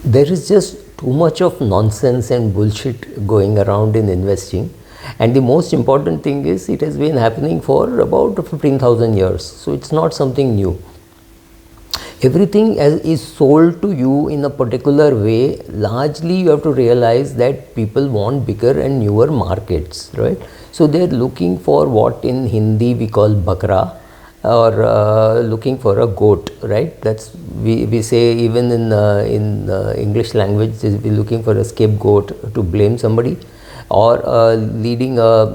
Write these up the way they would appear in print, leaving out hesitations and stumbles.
There is just too much of nonsense and bullshit going around in investing. And the most important thing is it has been happening for about 15,000 years. So it's not something new. Everything is sold to you in a particular way. Largely you have to realize that people want bigger and newer markets, right? So they're looking for what in Hindi we call bakra, or looking for a goat, right? That's we say even in English language, we're looking for a scapegoat to blame somebody, or leading a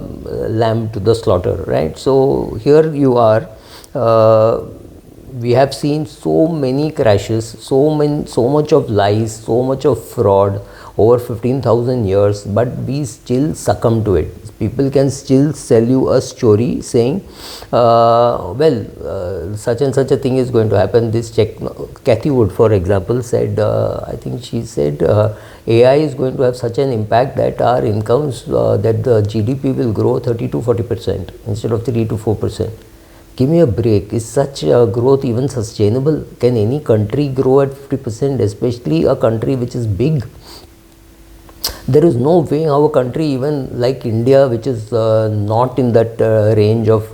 lamb to the slaughter, right? So here you are. We have seen so many crashes, so much of lies, so much of fraud over 15,000 years, but we still succumb to it. People can still sell you a story saying, such and such a thing is going to happen. This Cathy Wood, for example, said, I think she said, AI is going to have such an impact that our incomes, that the GDP will grow 30 to 40% instead of 3 to 4%. Give me a break. Is such growth even sustainable? Can any country grow at 50%, especially a country which is big? There is no way how a country even like India, which is not in that range of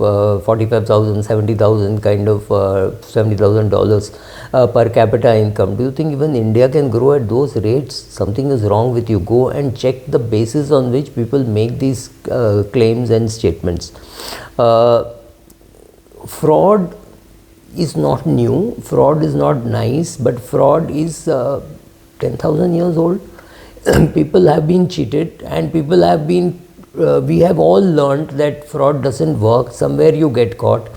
45,000, 70,000 kind of $70,000 per capita income. Do you think even India can grow at those rates? Something is wrong with you. Go and check the basis on which people make these claims and statements. Fraud is not new, fraud is not nice, but fraud is 10,000 years old. People have been cheated, and people have been, we have all learned that fraud doesn't work. Somewhere you get caught.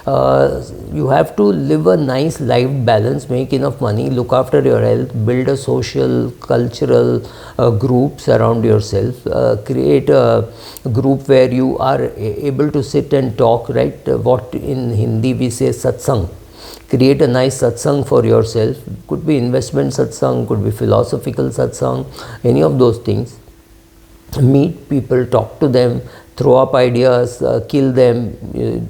You have to live a nice life balance, make enough money, look after your health, build a social, cultural groups around yourself, create a group where you are able to sit and talk, right? What in Hindi we say satsang. Create a nice satsang for yourself. Could be investment satsang, could be philosophical satsang, any of those things. Meet people, talk to them, throw up ideas, kill them.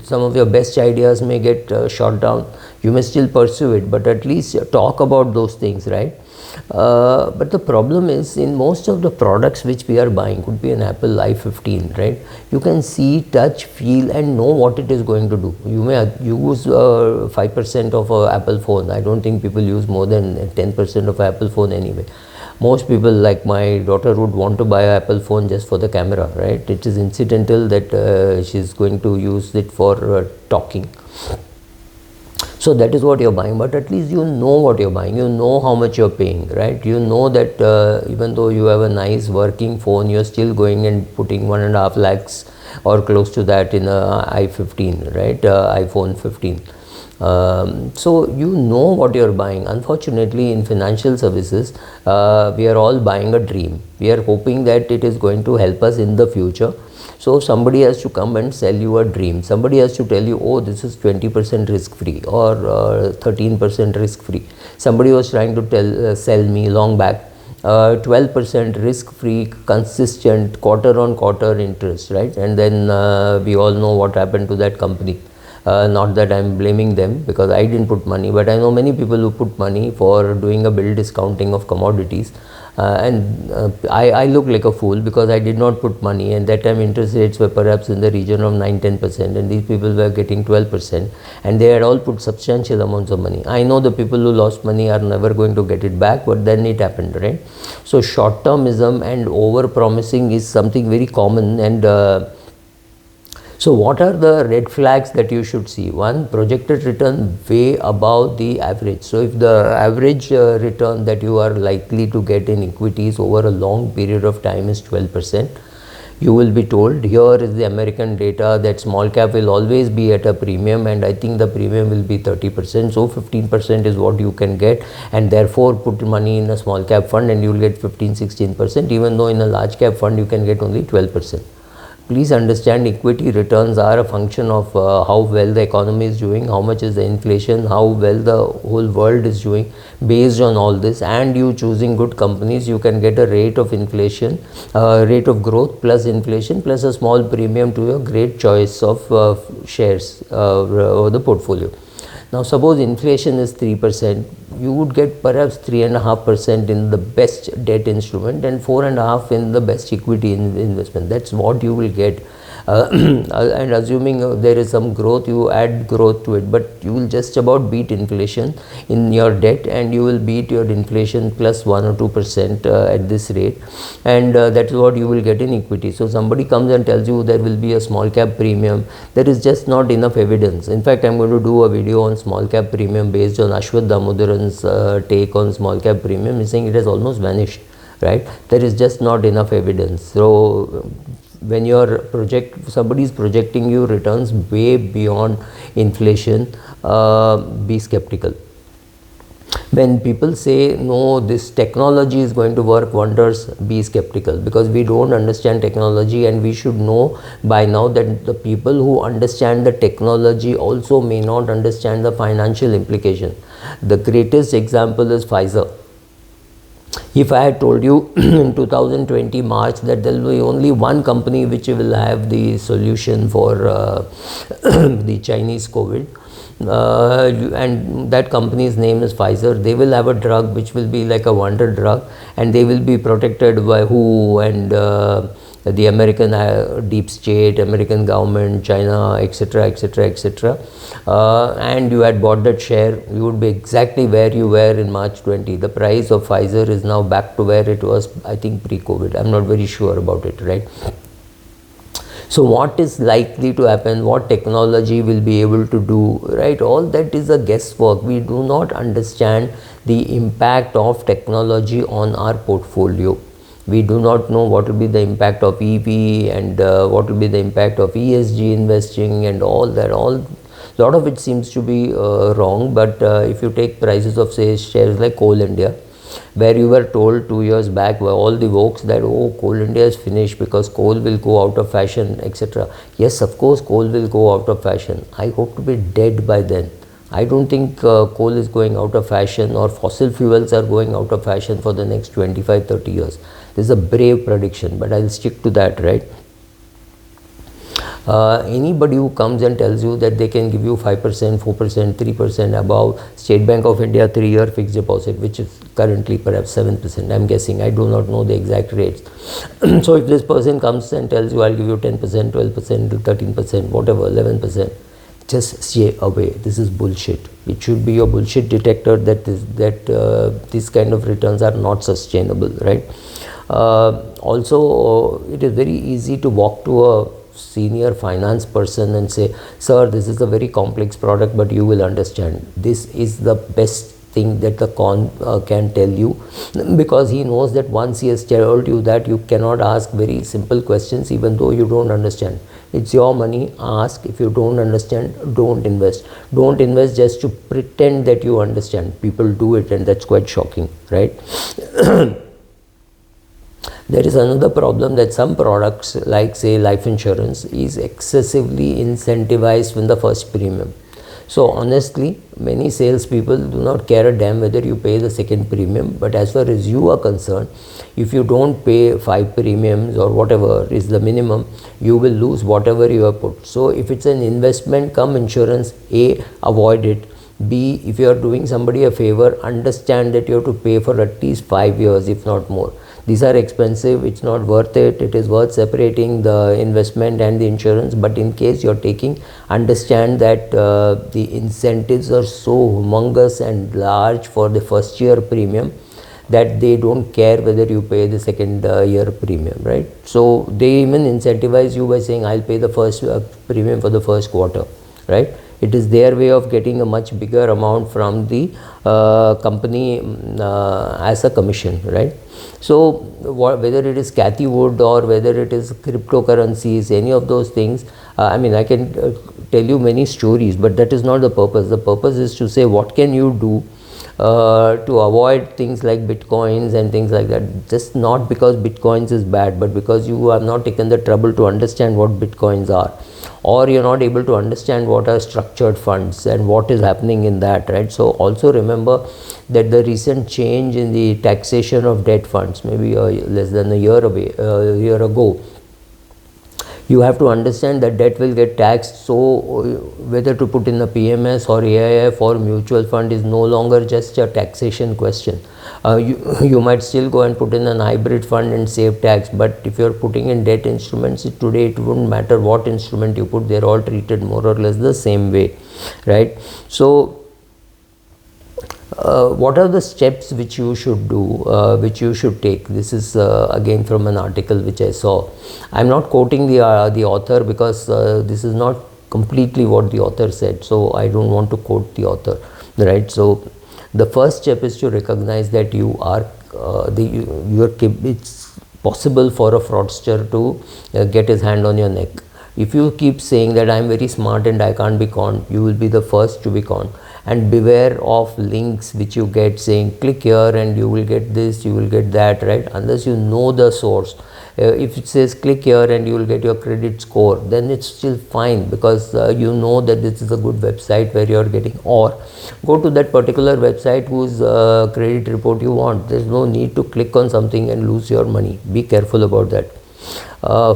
Some of your best ideas may get shot down. You may still pursue it, but at least talk about those things, right? But the problem is, in most of the products which we are buying, could be an Apple i15, right? You can see, touch, feel and know what it is going to do. You may use 5% of an Apple phone. I don't think people use more than 10% of Apple phone anyway. Most people, like my daughter, would want to buy an Apple phone just for the camera, right? It is incidental that she's going to use it for talking. So that is what you're buying, but at least you know what you're buying, you know how much you're paying, right? You know that even though you have a nice working phone, you're still going and putting 1.5 lakhs or close to that in a i15, right? iPhone 15. So you know what you're buying. Unfortunately, in financial services, we are all buying a dream. We are hoping that it is going to help us in the future. So somebody has to come and sell you a dream. Somebody has to tell you, oh, this is 20% risk free or 13% risk free. Somebody was trying to sell me long back 12% risk free, consistent quarter on quarter interest, right? And then we all know what happened to that company. Not that I'm blaming them, because I didn't put money, but I know many people who put money for doing a bill discounting of commodities. I look like a fool because I did not put money, and that time interest rates were perhaps in the region of 9-10%, and these people were getting 12%, and they had all put substantial amounts of money. I know the people who lost money are never going to get it back, but then it happened, right? So short-termism and over-promising is something very common. And so what are the red flags that you should see? One, projected return way above the average. So if the average return that you are likely to get in equities over a long period of time is 12%, you will be told, here is the American data, that small cap will always be at a premium, and I think the premium will be 30%. So 15% is what you can get, and therefore put money in a small cap fund and you will get 15-16%, even though in a large cap fund you can get only 12%. Please understand, equity returns are a function of how well the economy is doing, how much is the inflation, how well the whole world is doing. Based on all this and you choosing good companies, you can get a rate of inflation, rate of growth plus inflation plus a small premium to your great choice of shares over the portfolio. Now suppose inflation is 3%, you would get perhaps 3.5% in the best debt instrument and 4.5 in the best equity investment. That's what you will get. And assuming there is some growth, you add growth to it, but you will just about beat inflation in your debt, and you will beat your inflation plus 1 or 2% at this rate, and that is what you will get in equity. So somebody comes and tells you there will be a small cap premium. There is just not enough evidence. In fact, I'm going to do a video on small cap premium based on Ashwath Damodaran's take on small cap premium. He's saying it has almost vanished, right? There is just not enough evidence. So when somebody is projecting you returns way beyond inflation, be skeptical. When people say no, this technology is going to work wonders, be skeptical, because we don't understand technology, and we should know by now that the people who understand the technology also may not understand the financial implication. The greatest example is Pfizer. If I had told you in 2020 March that there will be only one company which will have the solution for the Chinese COVID, and that company's name is Pfizer, they will have a drug which will be like a wonder drug, and they will be protected by WHO and the American deep state, American government, China, etc., etc., etc. And you had bought that share, you would be exactly where you were in March 20. The price of Pfizer is now back to where it was, I think, pre-COVID. I'm not very sure about it, right? So what is likely to happen, what technology will be able to do, right? All that is a guesswork. We do not understand the impact of technology on our portfolio. We do not know what will be the impact of EV and what will be the impact of ESG investing and all that. A lot of it seems to be wrong, but if you take prices of, say, shares like Coal India, where you were told 2 years back by all the folks that, oh, Coal India is finished because coal will go out of fashion, etc. Yes, of course, coal will go out of fashion. I hope to be dead by then. I don't think coal is going out of fashion, or fossil fuels are going out of fashion for the next 25-30 years. This is a brave prediction, but I'll stick to that, right? Anybody who comes and tells you that they can give you 5%, 4%, 3% above State Bank of India 3-year fixed deposit, which is currently perhaps 7%, I'm guessing, I do not know the exact rates. So if this person comes and tells you, I'll give you 10%, 12%, 13%, whatever, 11%, just stay away. This is bullshit. It should be your bullshit detector that these kind of returns are not sustainable, right? Also, it is very easy to walk to a senior finance person and say, sir, this is a very complex product, but you will understand. This is the best thing that the con can tell you, because he knows that once he has told you that, you cannot ask very simple questions even though you don't understand. It's your money, ask. If you don't understand, don't invest. Don't invest just to pretend that you understand. People do it, and that's quite shocking, right? There is another problem that some products, like say life insurance, is excessively incentivized in the first premium. So honestly, many salespeople do not care a damn whether you pay the second premium, but as far as you are concerned, if you don't pay 5 premiums or whatever is the minimum, you will lose whatever you have put. So if it's an investment come insurance, A, avoid it. B, if you are doing somebody a favor, understand that you have to pay for at least 5 years, if not more. These are expensive, it's not worth it. It is worth separating the investment and the insurance, but in case you're taking, understand that the incentives are so humongous and large for the first year premium that they don't care whether you pay the second year premium, right? So they even incentivize you by saying, I'll pay the first premium for the first quarter, right? It is their way of getting a much bigger amount from the company as a commission, right? So whether it is Cathy Wood or whether it is cryptocurrencies, any of those things, I mean, I can tell you many stories, but that is not the purpose. The purpose is to say, what can you do to avoid things like bitcoins and things like that? Just not because bitcoins is bad, but because you have not taken the trouble to understand what bitcoins are, or you're not able to understand what are structured funds and what is happening in that, right? So also remember that the recent change in the taxation of debt funds, maybe less than a year ago, You have to understand that debt will get taxed, so whether to put in a PMS or AIF or mutual fund is no longer just a taxation question. You might still go and put in an hybrid fund and save tax, but if you're putting in debt instruments today, it wouldn't matter what instrument you put, they're all treated more or less the same way, right? So what are the steps which you should do, which you should take? This is again from an article which I saw. I'm not quoting the author, because this is not completely what the author said, so I don't want to quote the author, right? So the first step is to recognize that you are it's possible for a fraudster to get his hand on your neck. If you keep saying that I'm very smart and I can't be conned, you will be the first to be conned. And beware of links which you get saying click here and you will get this, you will get that, right? Unless you know the source. If it says click here and you will get your credit score, then it's still fine, because you know that this is a good website where you are getting, or go to that particular website whose credit report you want. There's no need to click on something and lose your money. Be careful about that.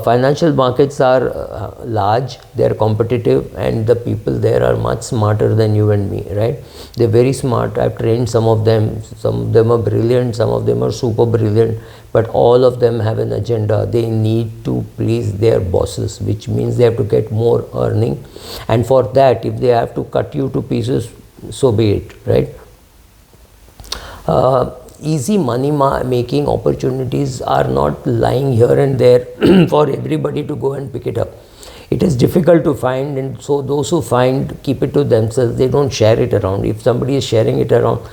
Financial markets are large, they are competitive, and the people there are much smarter than you and me, right? They're very smart. I've trained some of them are brilliant, some of them are super brilliant, but all of them have an agenda. They need to please their bosses, which means they have to get more earning, and for that, if they have to cut you to pieces, so be it, right? Easy money making opportunities are not lying here and there for everybody to go and pick it up. It is difficult to find, and so those who find keep it to themselves. They don't share it around. If somebody is sharing it around,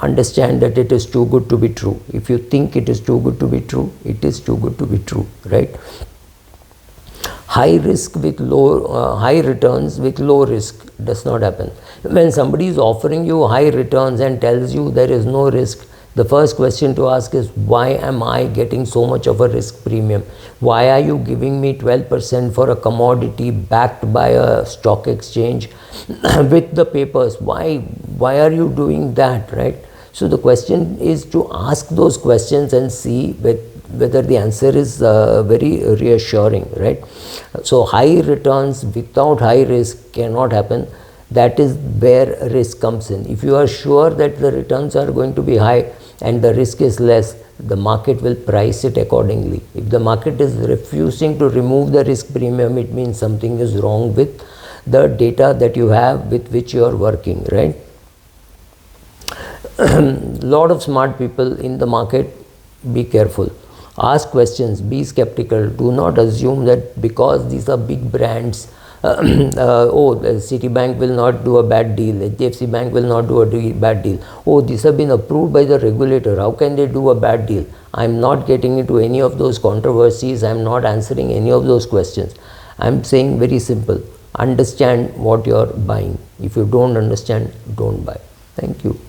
understand that it is too good to be true. If you think it is too good to be true, it is too good to be true, right? High risk with low, high returns with low risk does not happen. When somebody is offering you high returns and tells you there is no risk, the first question to ask is, why am I getting so much of a risk premium? Why are you giving me 12% for a commodity backed by a stock exchange with the papers? Why are you doing that, right? So the question is to ask those questions and see whether the answer is very reassuring, right? So high returns without high risk cannot happen. That is where risk comes in. If you are sure that the returns are going to be high and the risk is less, the market will price it accordingly. If the market is refusing to remove the risk premium, it means something is wrong with the data that you have with which you are working, right? Lot of smart people in the market. Be careful. Ask questions, be skeptical. Do not assume that because these are big brands, Citibank will not do a bad deal, HDFC Bank will not do a bad deal. Oh, these have been approved by the regulator, how can they do a bad deal? I'm not getting into any of those controversies. I'm not answering any of those questions. I'm saying very simple, understand what you're buying. If you don't understand, don't buy. Thank you.